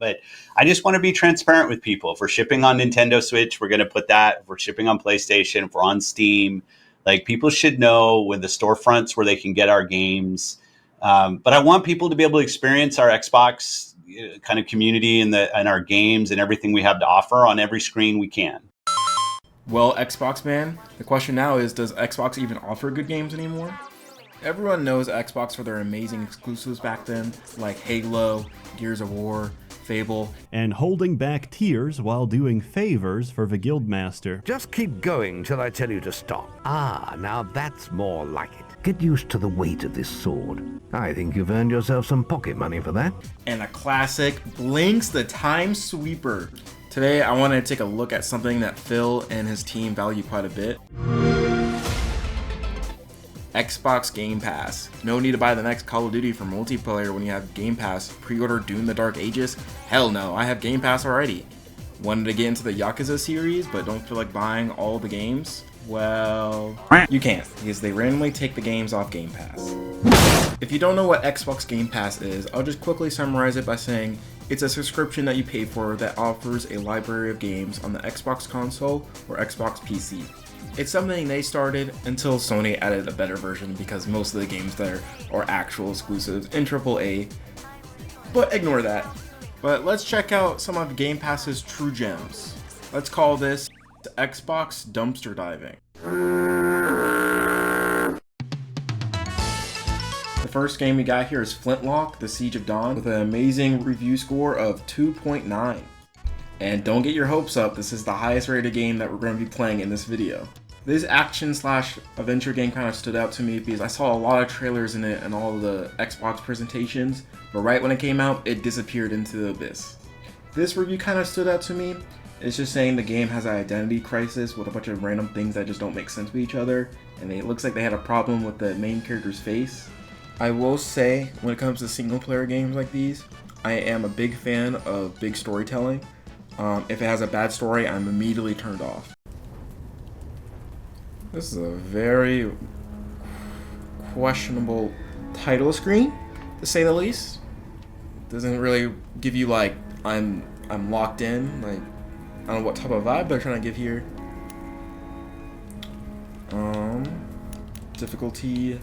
But I just want to be transparent with people. If we're shipping on Nintendo Switch, we're going to put that. If we're shipping on PlayStation, if we're on Steam, like people should know when the storefronts where they can get our games. But I want people to be able to experience our Xbox kind of community and our games and everything we have to offer on every screen we can. Well, Xbox man, the question now is, does Xbox even offer good games anymore? Everyone knows Xbox for their amazing exclusives back then, like Halo, Gears of War, Fable, and holding back tears while doing favors for the Guildmaster. Just keep going till I tell you to stop. Ah, now that's more like it. Get used to the weight of this sword. I think you've earned yourself some pocket money for that. And a classic, Blinks the Time Sweeper. Today, I wanted to take a look at something that Phil and his team value quite a bit. Xbox Game Pass. No need to buy the next Call of Duty for multiplayer when you have Game Pass. Pre-order Doom the Dark Ages? Hell no, I have Game Pass already. Wanted to get into the Yakuza series, but don't feel like buying all the games? Well, you can't, because they randomly take the games off Game Pass. If you don't know what Xbox Game Pass is, I'll just quickly summarize it by saying it's a subscription that you pay for that offers a library of games on the Xbox console or Xbox PC. It's something they started until Sony added a better version because most of the games there are actual exclusives in AAA, but ignore that. But let's check out some of Game Pass's true gems. Let's call this Xbox dumpster diving. The first game we got here is Flintlock, The Siege of Dawn, with an amazing review score of 2.9. And don't get your hopes up, this is the highest rated game that we're going to be playing in this video. This action/adventure game kind of stood out to me because I saw a lot of trailers in it and all of the Xbox presentations, but right when it came out, it disappeared into the abyss. This review kind of stood out to me. It's just saying the game has an identity crisis with a bunch of random things that just don't make sense with each other, and it looks like they had a problem with the main character's face. I will say, when it comes to single player games like these, I am a big fan of big storytelling. If it has a bad story, I'm immediately turned off. This is a very questionable title screen, to say the least. Doesn't really give you like I'm locked in. Like I don't know what type of vibe they're trying to give here. Difficulty.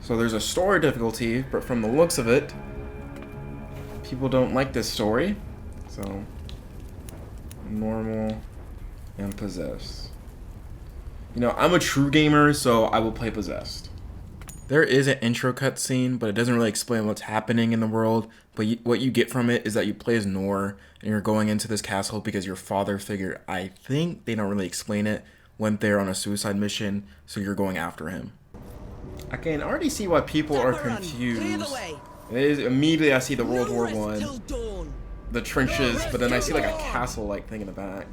So there's a story difficulty, but from the looks of it, people don't like this story. So normal and possessed. You know, I'm a true gamer, so I will play Possessed. There is an intro cutscene, but it doesn't really explain what's happening in the world. But what you get from it is that you play as Nor, and you're going into this castle because your father figure, I think they don't really explain it, went there on a suicide mission, so you're going after him. I can already see why people are confused. Immediately I see the World War I, the trenches, but then I see like a castle-like thing in the back.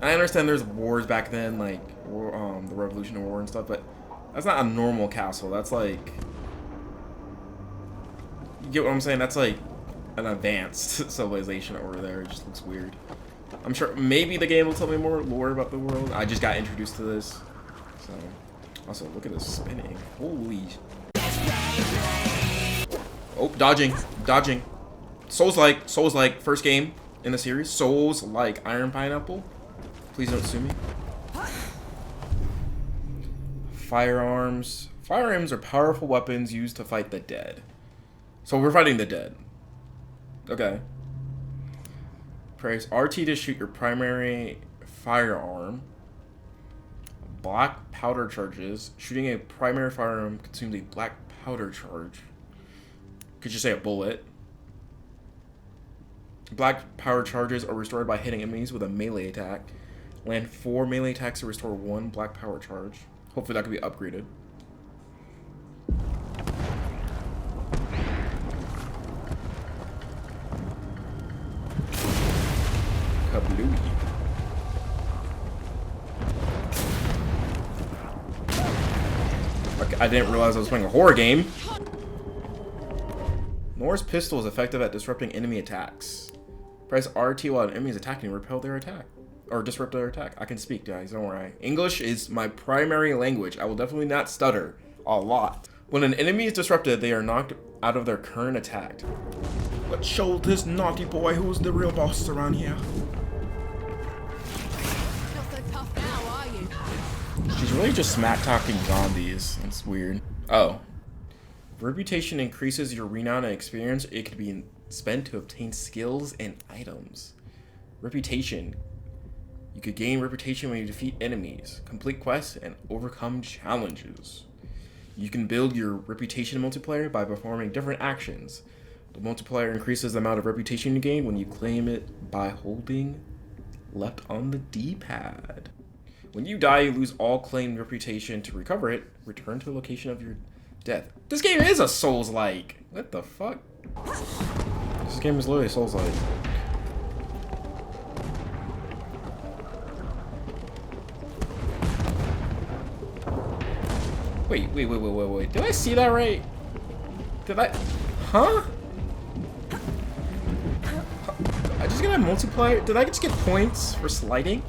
I understand there's wars back then, like the Revolutionary War and stuff, but that's not a normal castle. That's like, you get what I'm saying? That's like an advanced civilization over there. It just looks weird. I'm sure maybe the game will tell me more lore about the world. I just got introduced to this, so. Also, look at this spinning. Holy. Oh, dodging. Souls-like, first game in the series. Souls-like. Iron Pineapple. Please don't sue me. Firearms. Firearms are powerful weapons used to fight the dead. So we're fighting the dead. Okay. Press RT to shoot your primary firearm. Black powder charges. Shooting a primary firearm consumes a black powder charge. Could you say a bullet? Black power charges are restored by hitting enemies with a melee attack. Land 4 melee attacks to restore 1 black power charge. Hopefully that could be upgraded. Kablooey. I didn't realize I was playing a horror game. Nor's pistol is effective at disrupting enemy attacks. Press RT while an enemy is attacking to repel their attack. Or disrupt their attack. I can speak, guys, don't worry. English is my primary language. I will definitely not stutter a lot. When an enemy is disrupted, they are knocked out of their current attack. Let's show this naughty boy who's the real boss around here. Not so tough now, are you? She's really just smack talking zombies. It's weird. Oh. Reputation increases your renown and experience. It can be spent to obtain skills and items. Reputation. You could gain reputation when you defeat enemies, complete quests, and overcome challenges. You can build your reputation in multiplayer by performing different actions. The multiplayer increases the amount of reputation you gain when you claim it by holding left on the D-pad. When you die, you lose all claimed reputation. To recover it, return to the location of your death. This game is a Souls-like. What the fuck? This game is literally Souls-like. Wait. Did I see that right? Did I? Huh? I just got a multiplier. Did I just get points for sliding?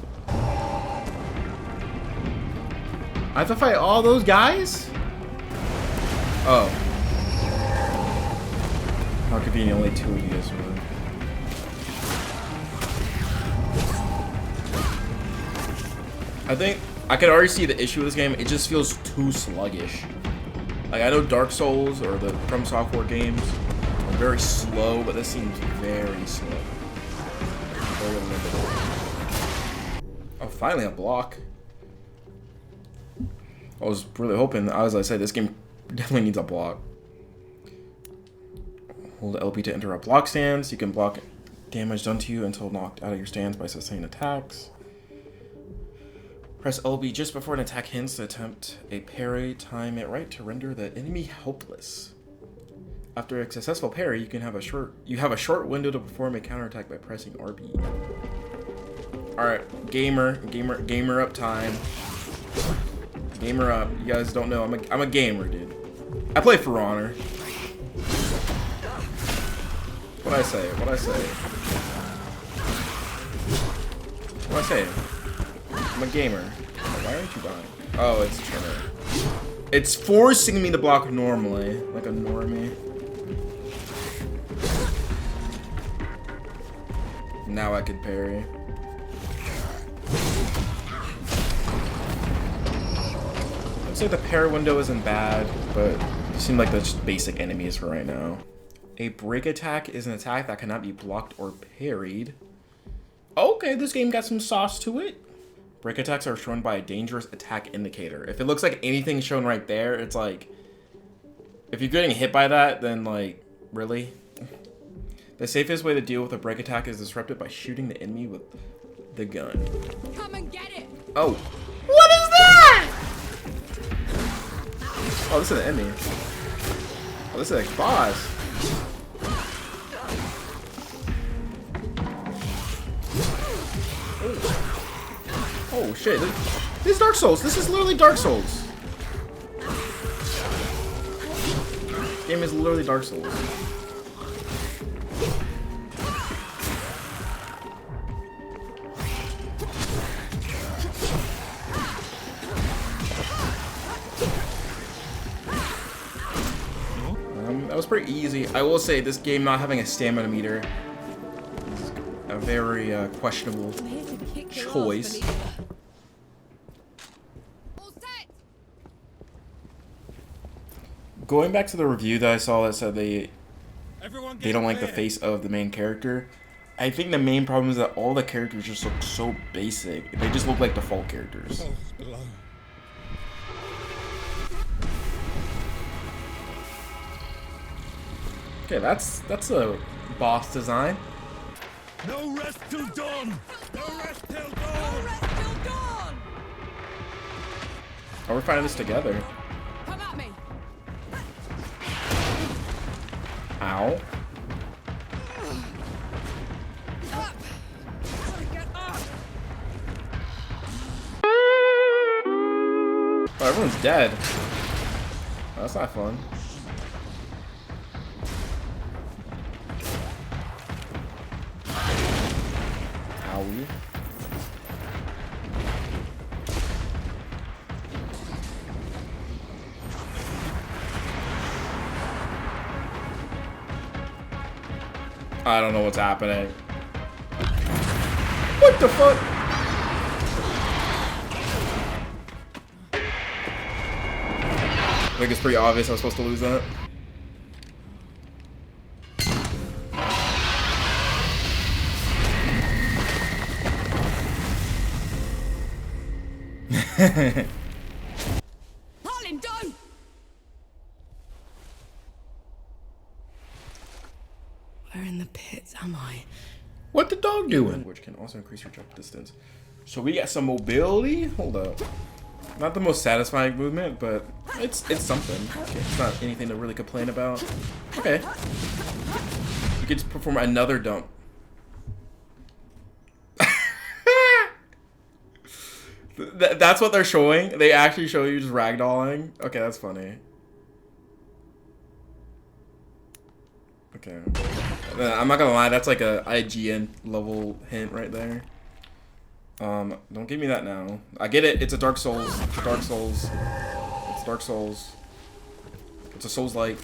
I have to fight all those guys? Oh. How convenient, only 2 of you guys were. I think I could already see the issue with this game. It just feels too sluggish. Like, I know Dark Souls or the From Software games are very slow, but this seems very slow. Very limited. Oh, finally a block. I was really hoping, as I said, this game definitely needs a block. Hold LB to interrupt block stance. You can block damage done to you until knocked out of your stance by sustained attacks. Press LB just before an attack hits to attempt a parry. Time it right to render the enemy helpless. After a successful parry, you have a short window to perform a counterattack by pressing RB. All right, gamer up time. Gamer up. You guys don't know I'm a gamer, dude. I play For Honor. What'd I say? I'm a gamer. Why aren't you dying? Oh, it's Turner. It's forcing me to block normally, like a normie. Now I could parry. I'd say the parry window isn't bad, but it seems like that's just basic enemies for right now. A break attack is an attack that cannot be blocked or parried. Okay, this game got some sauce to it. Break attacks are shown by a dangerous attack indicator. If it looks like anything shown right there, it's like, if you're getting hit by that, then like, really? The safest way to deal with a break attack is disrupted by shooting the enemy with the gun. Come and get it. Oh. What is that? Oh, this is an enemy. Oh, this is a boss. Oh shit, this is Dark Souls. This is literally Dark Souls. This game is literally Dark Souls. That was pretty easy. I will say this game not having a stamina meter is a very questionable choice. Going back to the review that I saw that said they don't like the face of the main character. I think the main problem is that all the characters just look so basic. They just look like default characters. Okay, that's a boss design. No rest till dawn! No rest till dawn! No rest till dawn. Oh, we're fighting this together. Come at me. Ow. Up. Get up. Oh, everyone's dead. Oh, that's not fun. Owie. I don't know what's happening. What the fuck? I think it's pretty obvious I was supposed to lose that. Harlan, don't! Where in the pits am I? What the dog doing? Which can also increase your jump distance. So we got some mobility. Hold up. Not the most satisfying movement, but it's something. Okay, it's not anything to really complain about. Okay. You get to perform another dump. That's what they're showing. They actually show you just ragdolling. Okay, that's funny. Okay. I'm not gonna lie, that's like a IGN level hint right there. Don't give me that now. I get it. It's a Dark Souls. It's a Dark Souls. It's Dark Souls. It's a Souls-like.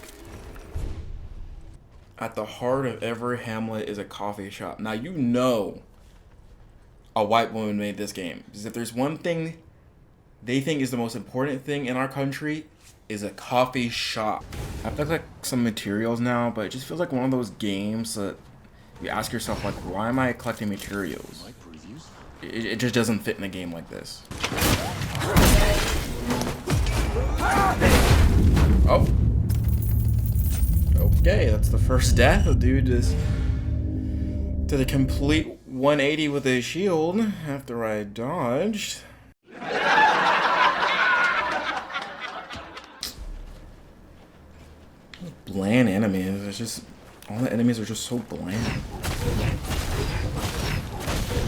At the heart of every hamlet is a coffee shop. Now you know a white woman made this game. Because if there's one thing they think is the most important thing in our country, is a coffee shop. I've got like some materials now, but it just feels like one of those games that you ask yourself, like, why am I collecting materials? It just doesn't fit in a game like this. Oh. Okay, that's the first death. The dude just did a complete 180 with his shield after I dodged. Bland enemies. It's just all the enemies are just so bland.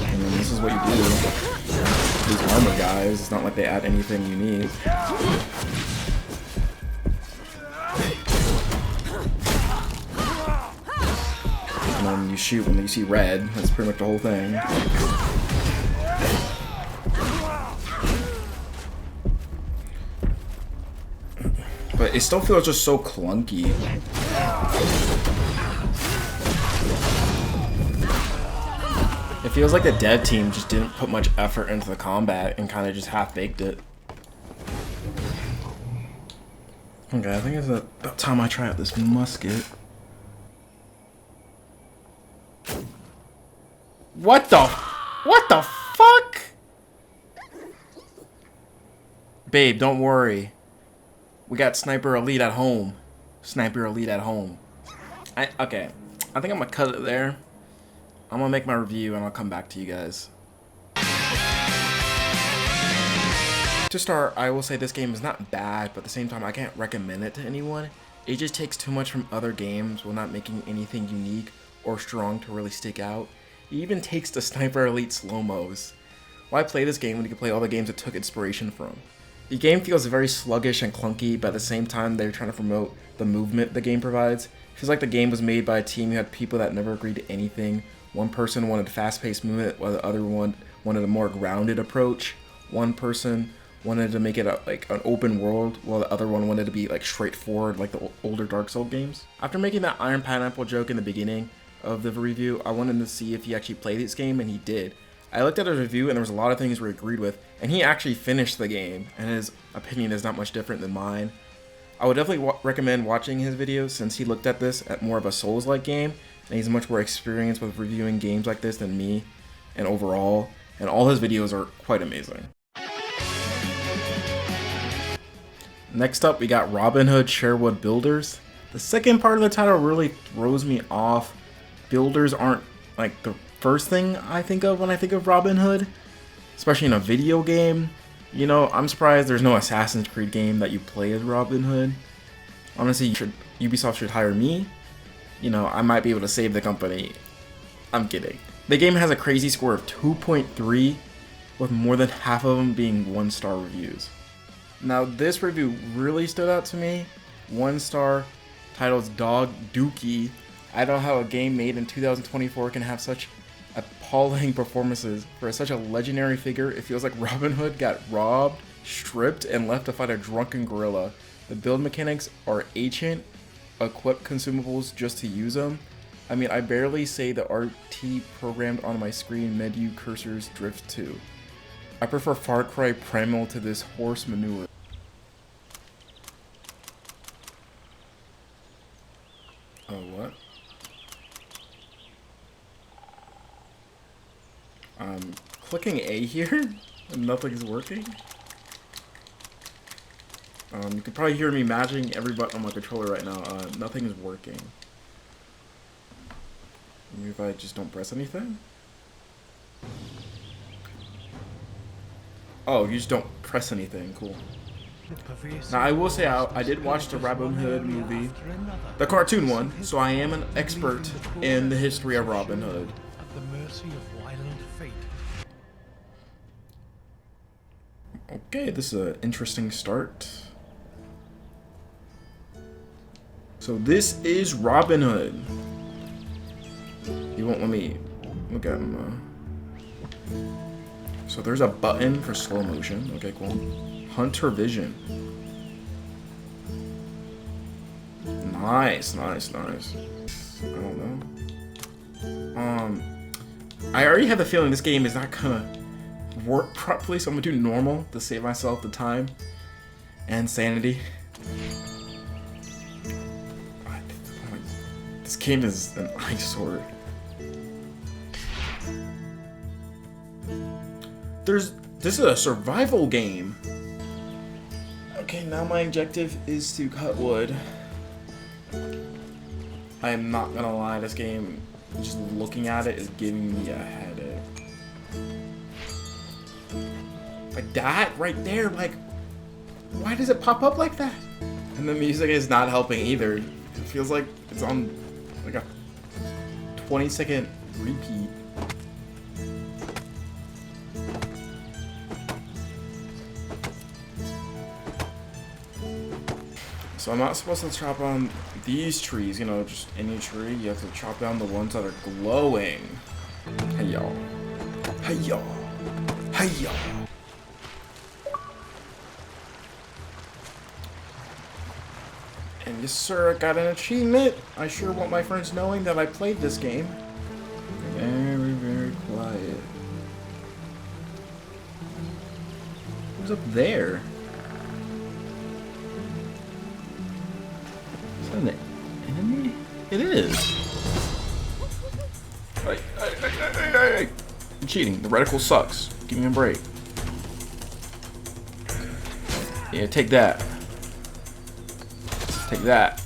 I mean, this is what you do. These armor guys, it's not like they add anything unique. And then you shoot when you see red. That's pretty much the whole thing. But it still feels just so clunky. It feels like the dev team just didn't put much effort into the combat and kind of just half-baked it. Okay, I think it's about time I try out this musket. What the fuck? Babe, don't worry. We got Sniper Elite at home. Sniper Elite at home. Okay, I think I'm gonna cut it there. I'm gonna make my review and I'll come back to you guys. To start, I will say this game is not bad, but at the same time, I can't recommend it to anyone. It just takes too much from other games while not making anything unique or strong to really stick out. It even takes the Sniper Elite slow-mos. Why play this game when you can play all the games it took inspiration from? The game feels very sluggish and clunky, but at the same time, they're trying to promote the movement the game provides. It feels like the game was made by a team who had people that never agreed to anything. One person wanted fast-paced movement, while the other one wanted a more grounded approach. One person wanted to make it like an open world, while the other one wanted to be like straightforward, like the older Dark Souls games. After making that Iron Pineapple joke in the beginning of the review, I wanted to see if he actually played this game, and he did. I looked at his review and there was a lot of things we agreed with, and he actually finished the game, and his opinion is not much different than mine. I would definitely recommend watching his videos since he looked at this at more of a Souls-like game, and he's much more experienced with reviewing games like this than me, and overall, and all his videos are quite amazing. Next up, we got Robin Hood Sherwood Builders. The second part of the title really throws me off. Builders aren't like the first thing I think of when I think of Robin Hood, especially in a video game. You know, I'm surprised there's no Assassin's Creed game that you play as Robin Hood. Honestly, Ubisoft should hire me. You know, I might be able to save the company. I'm kidding. The game has a crazy score of 2.3, with more than half of them being 1-star reviews. Now, this review really stood out to me. 1 star, titled Dog Dookie. I don't know how a game made in 2024 can have such appalling performances. For such a legendary figure, it feels like Robin Hood got robbed, stripped, and left to fight a drunken gorilla. The build mechanics are ancient, equip consumables just to use them, I mean, I barely say the RT programmed on my screen menu cursors drift too. I prefer Far Cry Primal to this horse manure. Oh, what? I'm clicking A here and nothing's working. You can probably hear me matching every button on my controller right now. Nothing is working. Maybe if I just don't press anything? Oh, you just don't press anything. Cool. Now, I will say I did watch the Robin Hood movie, the cartoon one, so I am an expert in the history of Robin Hood. At the mercy of violent fate. Okay, this is an interesting start. So this is Robin Hood. He won't let me look at him. So there's a button for slow motion. Okay, cool. Hunter vision. Nice, nice, nice. I don't know. I already have the feeling this game is not gonna work properly, so I'm gonna do normal to save myself the time and sanity. This game is an eyesore. This is a survival game. Okay, now my objective is to cut wood. I am not gonna lie, this game, just looking at it, is giving me a headache. Like that right there, like, why does it pop up like that? And the music is not helping either. It feels like it's on like a 20-second repeat. So I'm not supposed to chop down these trees, you know, just any tree. You have to chop down the ones that are glowing. Hey y'all. Hey y'all. Hey y'all. And yes sir, I got an achievement. I sure want my friends knowing that I played this game. Very, very quiet. Who's up there? Is that an enemy? It is. Hey. I'm cheating. The reticle sucks. Give me a break. Yeah, take that. Take that.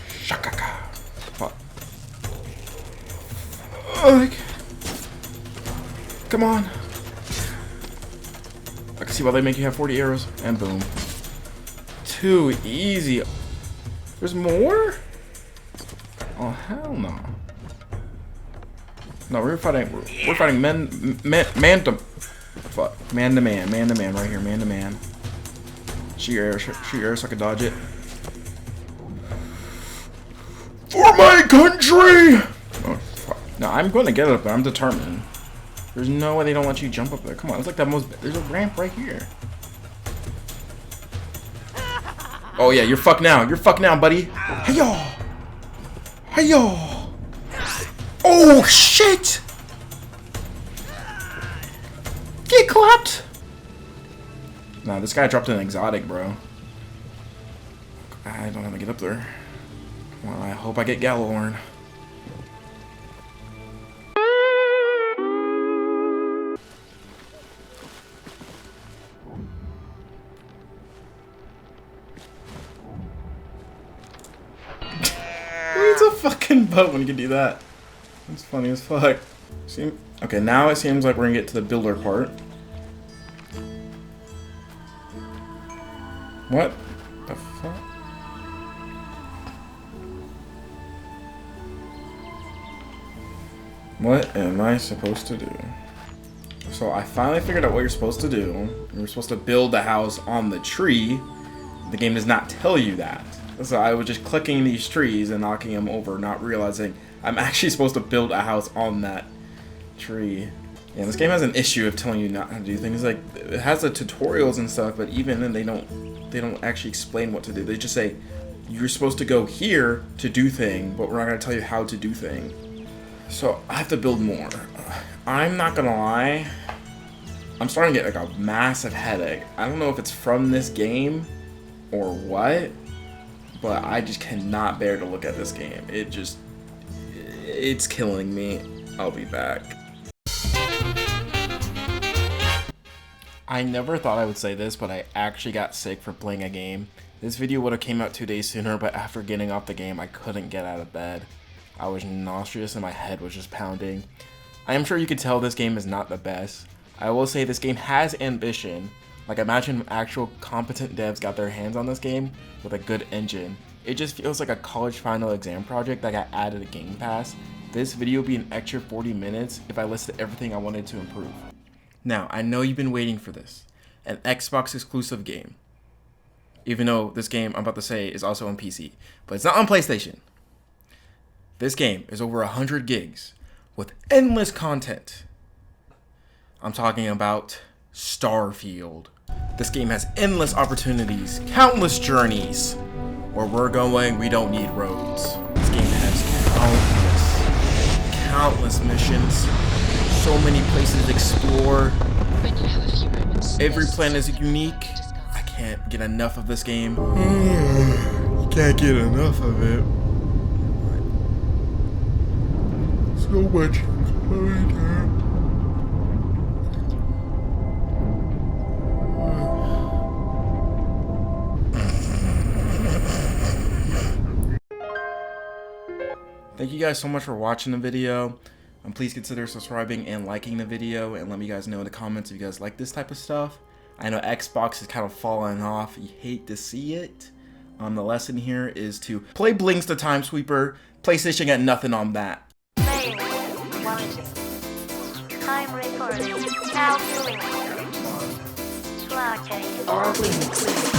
Shakaka. Fuck. Come on. I can see why they make you have 40 arrows. And boom. Too easy. There's more? Oh hell no. No, we're fighting man to man right here, man to man. Shoot your arrow so I can dodge it. For my country! Oh, fuck. No, I'm going to get it up there. I'm determined. There's no way they don't let you jump up there. Come on, it's like that most. There's a ramp right here. Oh yeah, you're fucked now. You're fucked now, buddy. Hey y'all. Hey y'all. Oh shit! Get clapped. Nah, this guy dropped an exotic, bro. I don't know how to get up there. Well, I hope I get Gallowhorn. It's a fucking boat when you can do that. That's funny as fuck. Okay, now it seems like we're gonna get to the builder part. What the fuck? What am I supposed to do? So I finally figured out what you're supposed to do. You're supposed to build the house on the tree. The game does not tell you that. So I was just clicking these trees and knocking them over, not realizing I'm actually supposed to build a house on that tree. Yeah, this game has an issue of telling you not how to do things. Like, it has the tutorials and stuff, but even then they don't actually explain what to do. They just say, you're supposed to go here to do thing, but we're not gonna tell you how to do thing. So I have to build more. I'm not gonna lie, I'm starting to get like a massive headache. I don't know if it's from this game or what, but I just cannot bear to look at this game. It's killing me. I'll be back. I never thought I would say this, but I actually got sick for playing a game. This video would have came out 2 days sooner, but after getting off the game, I couldn't get out of bed. I was nauseous and my head was just pounding. I am sure you could tell this game is not the best. I will say this game has ambition. Like, imagine actual competent devs got their hands on this game with a good engine. It just feels like a college final exam project that got added to Game Pass. This video would be an extra 40 minutes if I listed everything I wanted to improve. Now, I know you've been waiting for this. An Xbox exclusive game. Even though this game I'm about to say is also on PC. But it's not on PlayStation. This game is over 100 gigs with endless content. I'm talking about Starfield. This game has endless opportunities, countless journeys. Where we're going, we don't need roads. This game has countless missions, so many places to explore. Every planet is unique. I can't get enough of this game. You can't get enough of it. So much content. Thank you guys so much for watching the video. Please consider subscribing and liking the video, and let me guys know in the comments if you guys like this type of stuff. I know Xbox is kind of falling off. You hate to see it. The lesson here is to play Blinks the Time Sweeper. PlayStation got nothing on that. Time recording. Now doing. Slide.